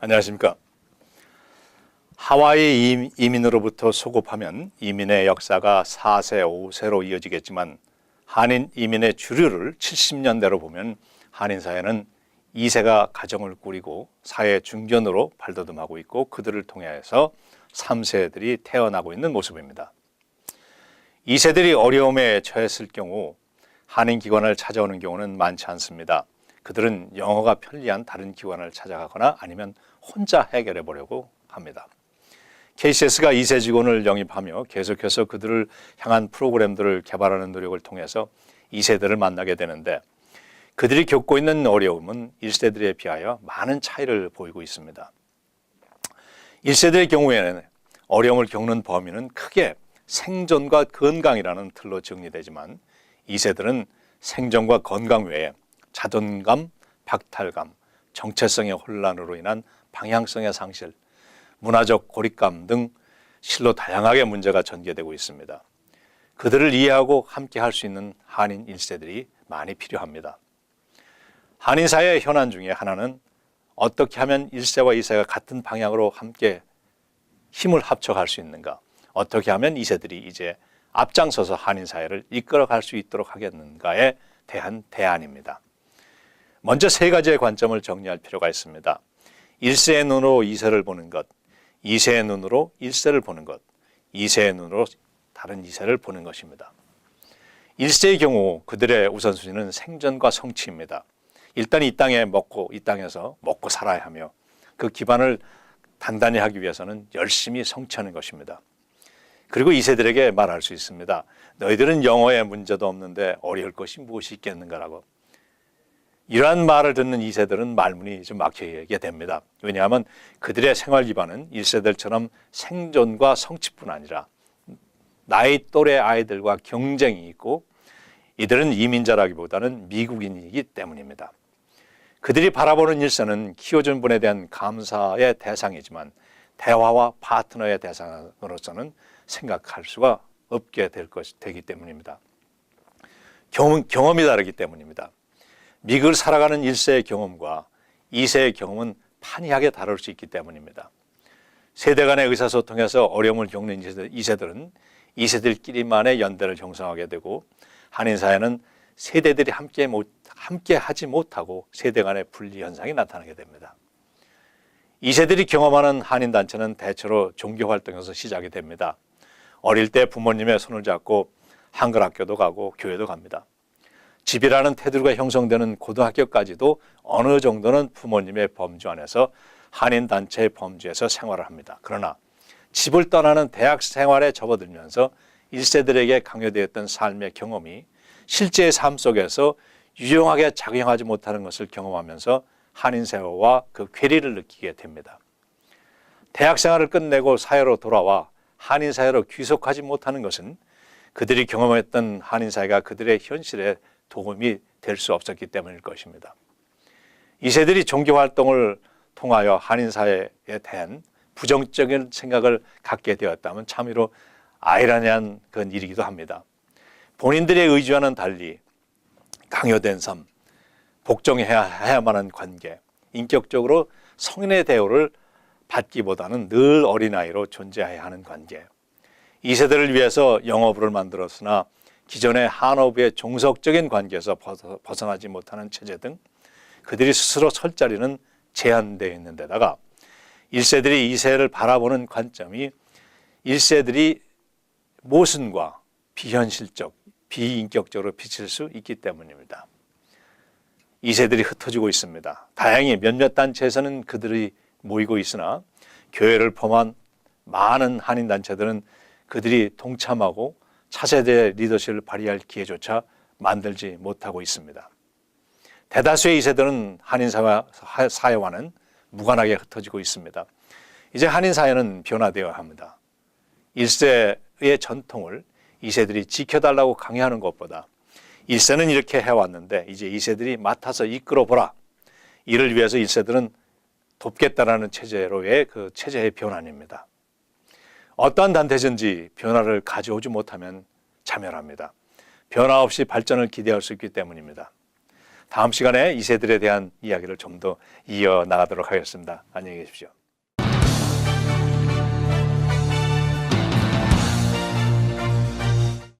안녕하십니까. 하와이 이민으로부터 소급하면 이민의 역사가 4세, 5세로 이어지겠지만 한인 이민의 주류를 70년대로 보면 한인 사회는 2세가 가정을 꾸리고 사회 중견으로 발돋움하고 있고 그들을 통해서 3세들이 태어나고 있는 모습입니다. 2세들이 어려움에 처했을 경우 한인 기관을 찾아오는 경우는 많지 않습니다. 그들은 영어가 편리한 다른 기관을 찾아가거나 아니면 혼자 해결해 보려고 합니다. KCS가 2세 직원을 영입하며 계속해서 그들을 향한 프로그램들을 개발하는 노력을 통해서 2세들을 만나게 되는데 그들이 겪고 있는 어려움은 1세들에 비하여 많은 차이를 보이고 있습니다. 1세들의 경우에는 어려움을 겪는 범위는 크게 생존과 건강이라는 틀로 정리되지만 2세들은 생존과 건강 외에 자존감, 박탈감, 정체성의 혼란으로 인한 방향성의 상실, 문화적 고립감 등 실로 다양하게 문제가 전개되고 있습니다. 그들을 이해하고 함께 할 수 있는 한인 1세들이 많이 필요합니다. 한인 사회의 현안 중에 하나는 어떻게 하면 1세와 2세가 같은 방향으로 함께 힘을 합쳐갈 수 있는가, 어떻게 하면 2세들이 이제 앞장서서 한인 사회를 이끌어갈 수 있도록 하겠는가에 대한 대안입니다. 먼저 세 가지의 관점을 정리할 필요가 있습니다. 1세의 눈으로 2세를 보는 것, 2세의 눈으로 1세를 보는 것, 2세의 눈으로 다른 2세를 보는 것입니다. 1세의 경우 그들의 우선순위는 생존과 성취입니다. 일단 이 땅에서 먹고 살아야 하며 그 기반을 단단히 하기 위해서는 열심히 성취하는 것입니다. 그리고 2세들에게 말할 수 있습니다. 너희들은 영어에 문제도 없는데 어려울 것이 무엇이 있겠는가라고. 이러한 말을 듣는 2세들은 말문이 좀 막히게 됩니다. 왜냐하면 그들의 생활 기반은 1세들처럼 생존과 성취뿐 아니라 나이 또래 아이들과 경쟁이 있고 이들은 이민자라기보다는 미국인이기 때문입니다. 그들이 바라보는 1세는 키워준 분에 대한 감사의 대상이지만 대화와 파트너의 대상으로서는 생각할 수가 없게 되기 때문입니다. 경험이 다르기 때문입니다. 미국을 살아가는 1세의 경험과 2세의 경험은 판이하게 다를 수 있기 때문입니다. 세대 간의 의사소통에서 어려움을 겪는 2세들은 2세들끼리만의 연대를 형성하게 되고 한인 사회는 세대들이 함께 하지 못하고 세대 간의 분리 현상이 나타나게 됩니다. 2세들이 경험하는 한인 단체는 대체로 종교 활동에서 시작이 됩니다. 어릴 때 부모님의 손을 잡고 한글 학교도 가고 교회도 갑니다. 집이라는 테두리가 형성되는 고등학교까지도 어느 정도는 부모님의 범주 안에서 한인 단체의 범주에서 생활을 합니다. 그러나 집을 떠나는 대학 생활에 접어들면서 1세들에게 강요되었던 삶의 경험이 실제의 삶 속에서 유용하게 작용하지 못하는 것을 경험하면서 한인 사회와 그 괴리를 느끼게 됩니다. 대학 생활을 끝내고 사회로 돌아와 한인 사회로 귀속하지 못하는 것은 그들이 경험했던 한인 사회가 그들의 현실에 도움이 될 수 없었기 때문일 것입니다. 2세들이 종교활동을 통하여 한인 사회에 대한 부정적인 생각을 갖게 되었다면 참으로 아이러니한 그런 일이기도 합니다. 본인들의 의지와는 달리 강요된 삶, 복종해야만 하는 관계, 인격적으로 성인의 대우를 받기보다는 늘 어린아이로 존재해야 하는 관계, 2세들을 위해서 영어부를 만들었으나 기존의 한어부의 종속적인 관계에서 벗어나지 못하는 체제 등 그들이 스스로 설 자리는 제한되어 있는 데다가 1세들이 2세를 바라보는 관점이 1세들이 모순과 비현실적, 비인격적으로 비칠 수 있기 때문입니다. 2세들이 흩어지고 있습니다. 다행히 몇몇 단체에서는 그들이 모이고 있으나 교회를 포함한 많은 한인 단체들은 그들이 동참하고 차세대 리더십을 발휘할 기회조차 만들지 못하고 있습니다. 대다수의 2세들은 한인 사회와는 무관하게 흩어지고 있습니다. 이제 한인 사회는 변화되어야 합니다. 1세의 전통을 2세들이 지켜달라고 강요하는 것보다 1세는 이렇게 해왔는데 이제 2세들이 맡아서 이끌어보라. 이를 위해서 1세들은 돕겠다라는 체제로의 그 체제의 변환입니다. 어떠한 단체든지 변화를 가져오지 못하면 자멸합니다. 변화 없이 발전을 기대할 수 있기 때문입니다. 다음 시간에 2세들에 대한 이야기를 좀 더 이어나가도록 하겠습니다. 안녕히 계십시오.